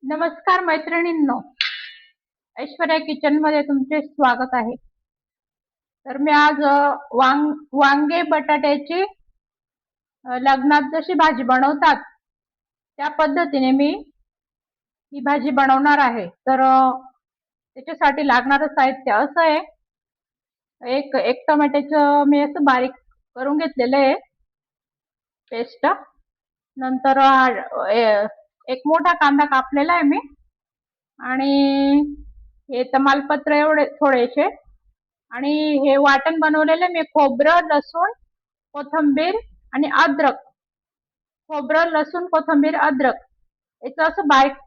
नमस्कार मैत्रिणींनो, ऐश्वर्या किचन मध्ये तुमचे स्वागत आहे. तर मी आज वांगे बटाट्याची लग्नात जशी भाजी बनवतात त्या पद्धतीने मी ही भाजी बनवणार आहे. तर त्याच्यासाठी लागणारं साहित्य असं आहे. एक एक टोमॅटोचं मी असं बारीक करून घेतलेलं आहे पेस्ट. नंतर एक मोठा कांदा कापलेला आहे मी, आणि हे तमालपत्र एवढे थोडेसे, आणि हे वाटण बनवलेले मी खोबरं, लसूण, कोथिंबीर आणि अद्रक. खोबरं, लसूण, कोथिंबीर, अद्रक याचं असं बारीक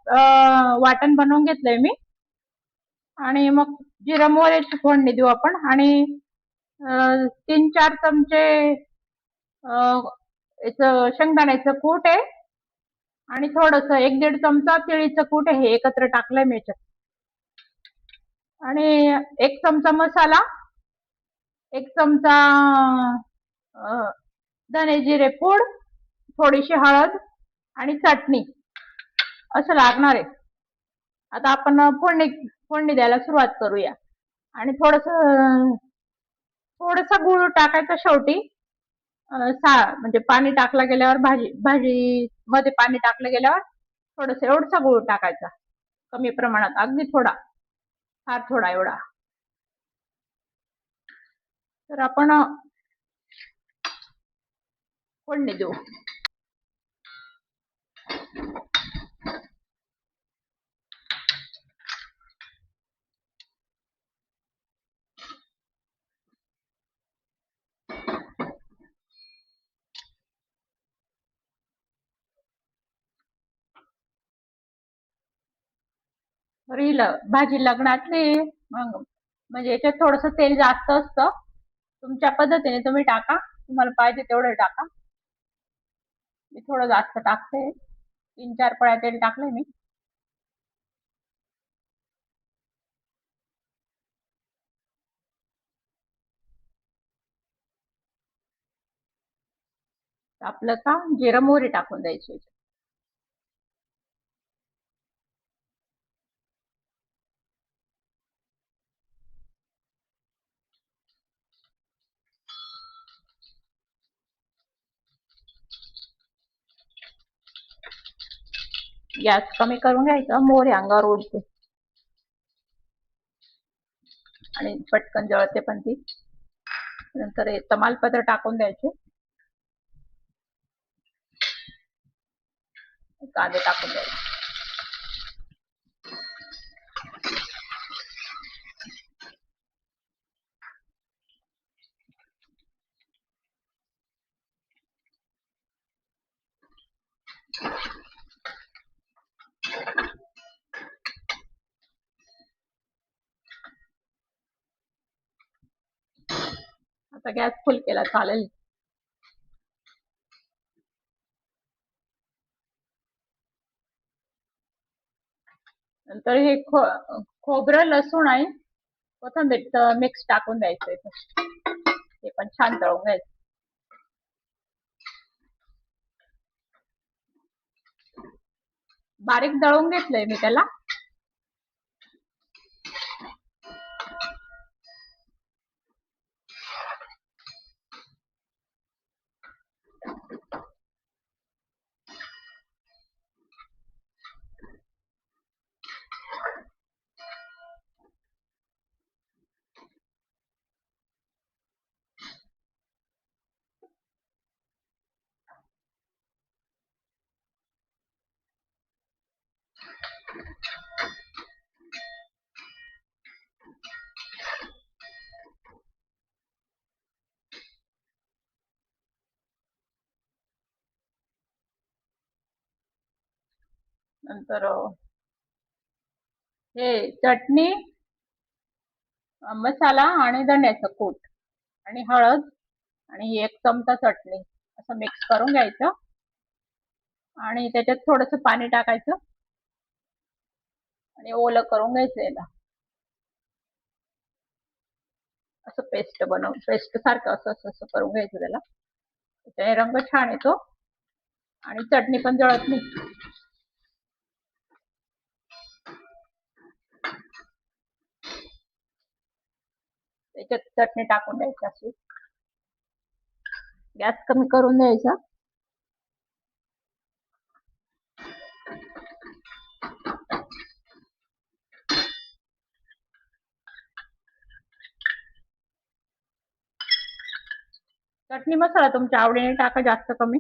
वाटण बनवून घेतलंय मी. आणि मग जिरं मोहरीची फोडणी देऊ आपण. आणि 3-4 चमचे याचं शेंगदाण्याचं कूट आहे, आणि थोडस 1-1.5 चमचा तिळीचं कूट आहे. हे एकत्र टाकलंय मी याच्यात. आणि 1 चमचा मसाला, 1 चमचा धने जिरे पूड, थोडीशी हळद आणि चटणी असं लागणार आहे. आता आपण फोडणी द्यायला सुरुवात करूया. आणि थोडस गुळ टाकायचं शेवटी. म्हणजे पाणी टाकलं गेल्यावर, भाजी मध्ये पाणी टाकलं गेल्यावर थोडस एवढसा गुळ टाकायचा, कमी प्रमाणात, अगदी थोडा, फार थोडा एवढा. तर आपण फोडणी देऊ. भाजी लग्नातली, म्हणजे याच्यात थोडस तेल जास्त असतं. तुमच्या पद्धतीने तुम्ही टाका, तुम्हाला पाहिजे तेवढं टाका. मी थोडं जास्त टाकते, 3-4 पळ्या तेल टाकले मी. आपलं का जिरं मोहरी टाकून द्यायची. गॅस कमी करून घ्यायचा, मोहरी अंगावर उडते आणि पटकन जळते पण ती. नंतर तमालपत्र टाकून द्यायचे, कांदे टाकून द्यायचे. आता गॅस फुल केला चालेल. नंतर हे खोबरं, लसूण आणि कोथिंबीर मिक्स टाकून द्यायचं. ते पण छान तळून घ्यायचं. बारीक दळून घेतलंय मी त्याला. नंतर हे चटणी, मसाला आणि धण्याचं कूट आणि हळद आणि 1 चमचा चटणी असं मिक्स करून घ्यायचं. आणि त्याच्यात थोडस पाणी टाकायचं आणि ओलं करून घ्यायचं याला. असं पेस्ट सारखं असं करून घ्यायचं त्याला. त्याने रंग छान येतो आणि चटणी पण जळत नाही. त्याच्यात चटणी टाकून द्यायची अशी. गॅस कमी करून द्यायचा. चटणी मसाला तुमच्या आवडीने टाका, जास्त कमी.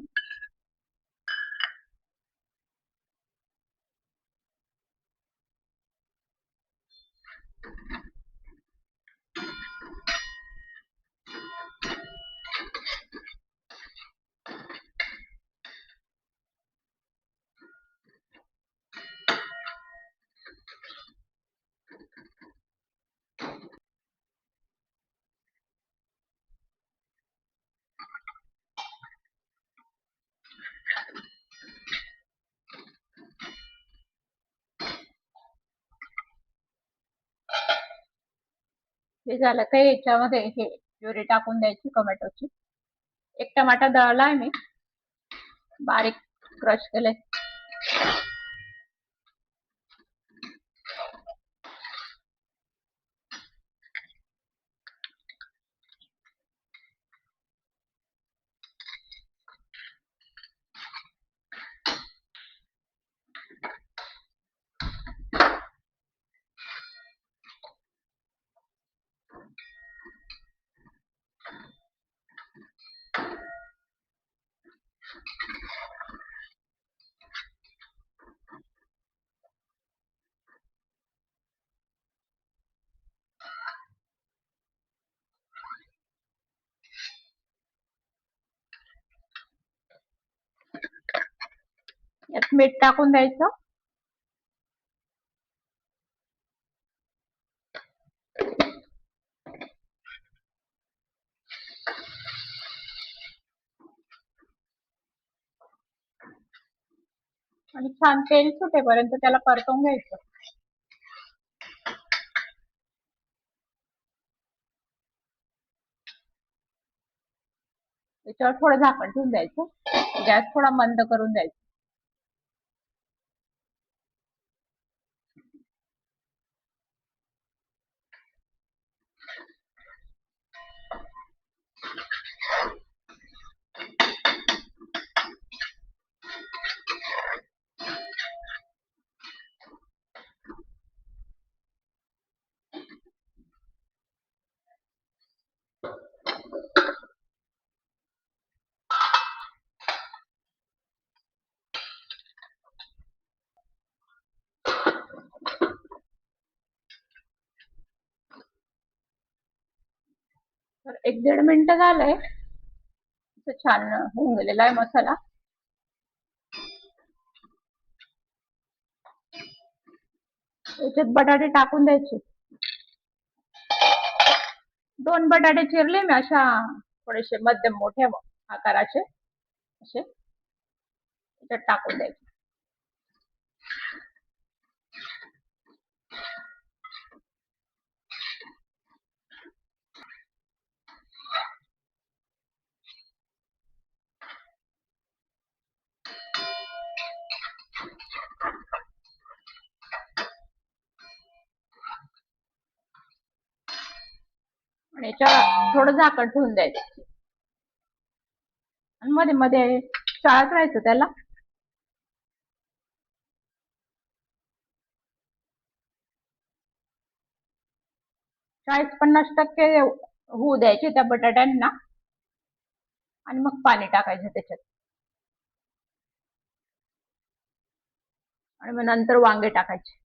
हे झालं काही याच्यामध्ये हे प्युरी टाकून द्यायची टोमॅटोची. एक टमाटा दळलाय मी, बारीक क्रश केले. यात मीठ टाकून द्यायचं. आणि छान तेल सुटेपर्यंत त्याला परतवून घ्यायचं. त्याच्यावर थोडं झाकण ठेवून द्यायचं. गॅस थोडा मंद करून द्यायचा. तर 1-1.5 मिनिटं झालंय. छान होऊन गेलेला आहे मसाला. याच्यात बटाटे टाकून द्यायचे. 2 बटाटे चिरले मी, अशा थोडेसे मध्यम मोठ्या आकाराचे असे. याच्यात टाकून द्यायचे. आणि याच्यावर थोडं झाकण ठेवून द्यायचं. आणि मध्ये मध्ये चाळत राहायचं त्याला. चाळीस 50% होऊ द्यायचे त्या बटाट्यांना. आणि मग पाणी टाकायचं त्याच्यात. आणि मग नंतर वांगे टाकायचे.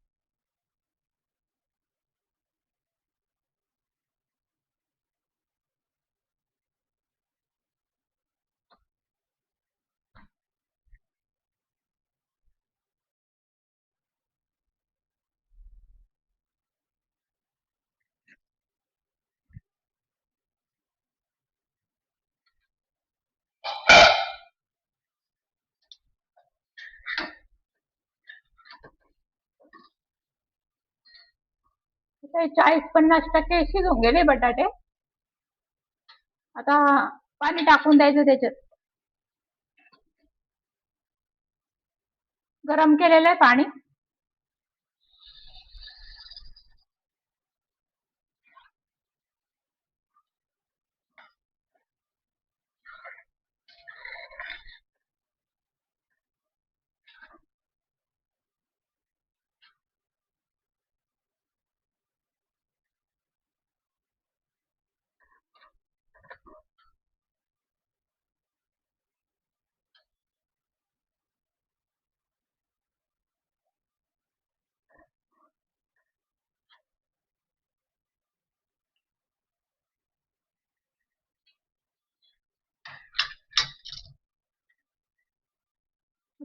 ते 40-50% शिजून गेले बटाटे. आता पाणी टाकून द्यायचं त्याच्यात. गरम केलेलं आहे पाणी.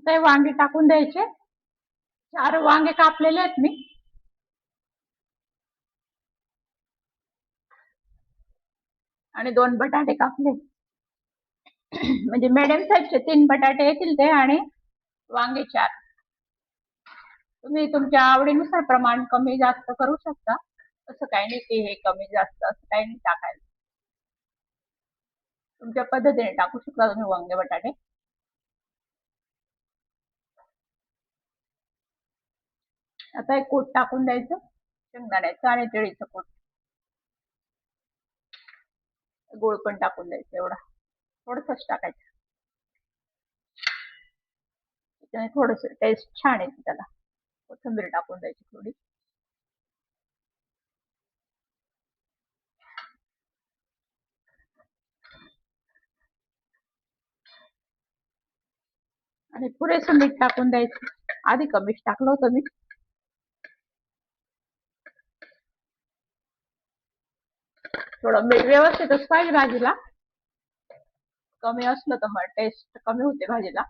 ते वांगे टाकून द्यायचे. 4 वांगे कापलेले आहेत मी. आणि 2 बटाटे कापले. म्हणजे मिडियम साईजचे 3 बटाटे येतील ते आणि वांगे 4. तुम्ही तुमच्या आवडीनुसार प्रमाण कमी जास्त करू शकता. असं काही नाही की हे कमी जास्त असं काही नाही टाकायचं. तुमच्या पद्धतीने टाकू शकता तुम्ही वांगे बटाटे. आता एक कूट टाकून द्यायचं शेंगदाण्याचं आणि तिळीचं कूट. गूळ पण टाकून द्यायचं एवढा. थोडंसंच टाकायचं. त्याने थोडंसं टेस्ट छान येते त्याला. कोथिंबीर टाकून द्यायची थोडी. आणि पुरेसं मीठ टाकून द्यायचं. आधी कमीच टाकलं होतं मी. थोडं मीठ व्यवस्थितच पाहिजे भाजीला. कमी असलं तर मग टेस्ट कमी होते भाजीला.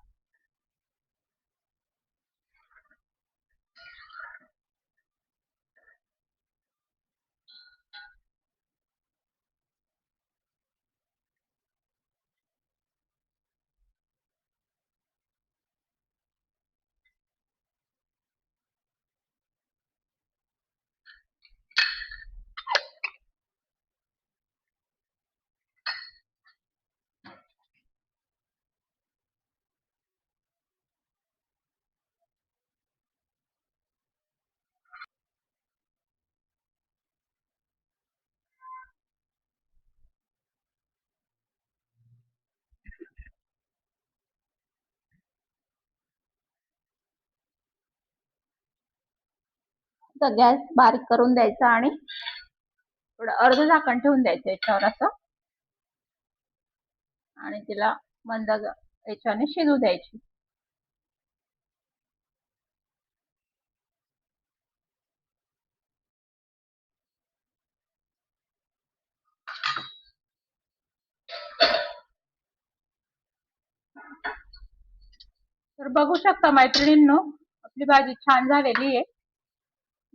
तर गॅस बारीक करून द्यायचा आणि थोडं अर्ध झाकण ठेवून द्यायचं याच्यावर असं. आणि तिला मंद याच्याने शिजू द्यायची. तर बघू शकता मैत्रिणींनो, आपली भाजी छान झालेली आहे.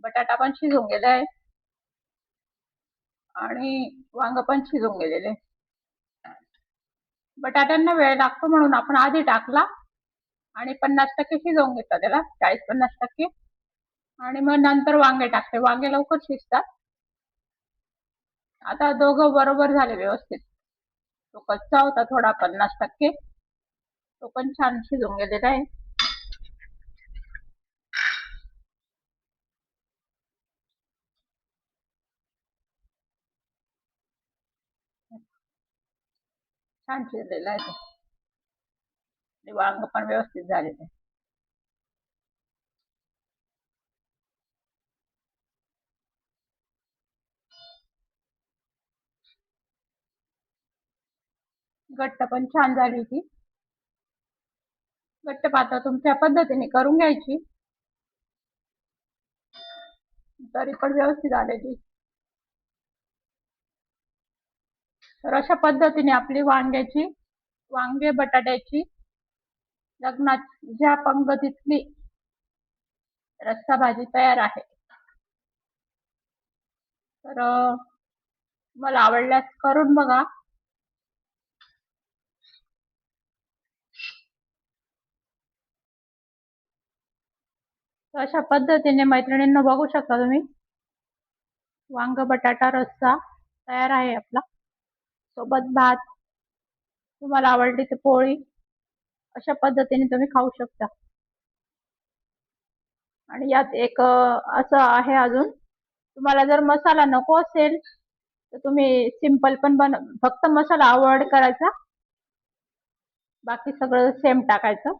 बटाटा पण शिजून गेला आहे आणि वांग पण शिजून गेलेले. बटाट्यांना वेळ लागतो म्हणून आपण आधी टाकला आणि 50% शिजवून घेतला त्याला, 40-50%. आणि मग नंतर वांगे टाकते. वांगे लवकर शिजतात. आता दोघं बरोबर झाले व्यवस्थित. तो कच्चा होता थोडा 50%. तो पण छान शिजून गेलेला आहे. छान शिजलेला आहे तो. वांग पण व्यवस्थित झालेलं आहे. घट्ट पण छान झाली ती. घट्ट पातळ तुमच्या पद्धतीने करून घ्यायची. तरी पण व्यवस्थित आलेली. तर अशा पद्धतीने आपली वांगे बटाट्याची लग्नात ज्या पंगतीतली रस्सा भाजी तयार आहे. तर मला आवडल्यास करून बघा. तर अशा पद्धतीने मैत्रिणींना बघू शकता तुम्ही वांग बटाटा रस्सा तयार आहे आपला. सोबत भात, तुम्हाला आवडली तर पोळी, अशा पद्धतीने तुम्ही खाऊ शकता. आणि यात एक असं आहे अजून, तुम्हाला जर मसाला नको असेल तर तुम्ही सिंपल पण फक्त मसाला अवॉइड करायचा, बाकी सगळं सेम टाकायचं.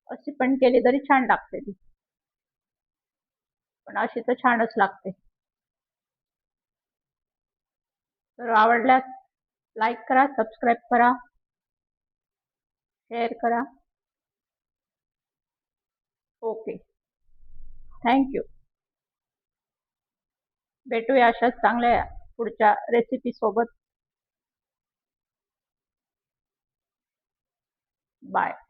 अशी पण केली तरी छान लागते ती. पण अशी तर छानच लागते. तर आवडल्यास लाईक करा, सबस्क्राईब करा, शेअर करा. Okay, thank you. भेटूया अशाच चांगल्या पुढच्या रेसिपी सोबत. बाय.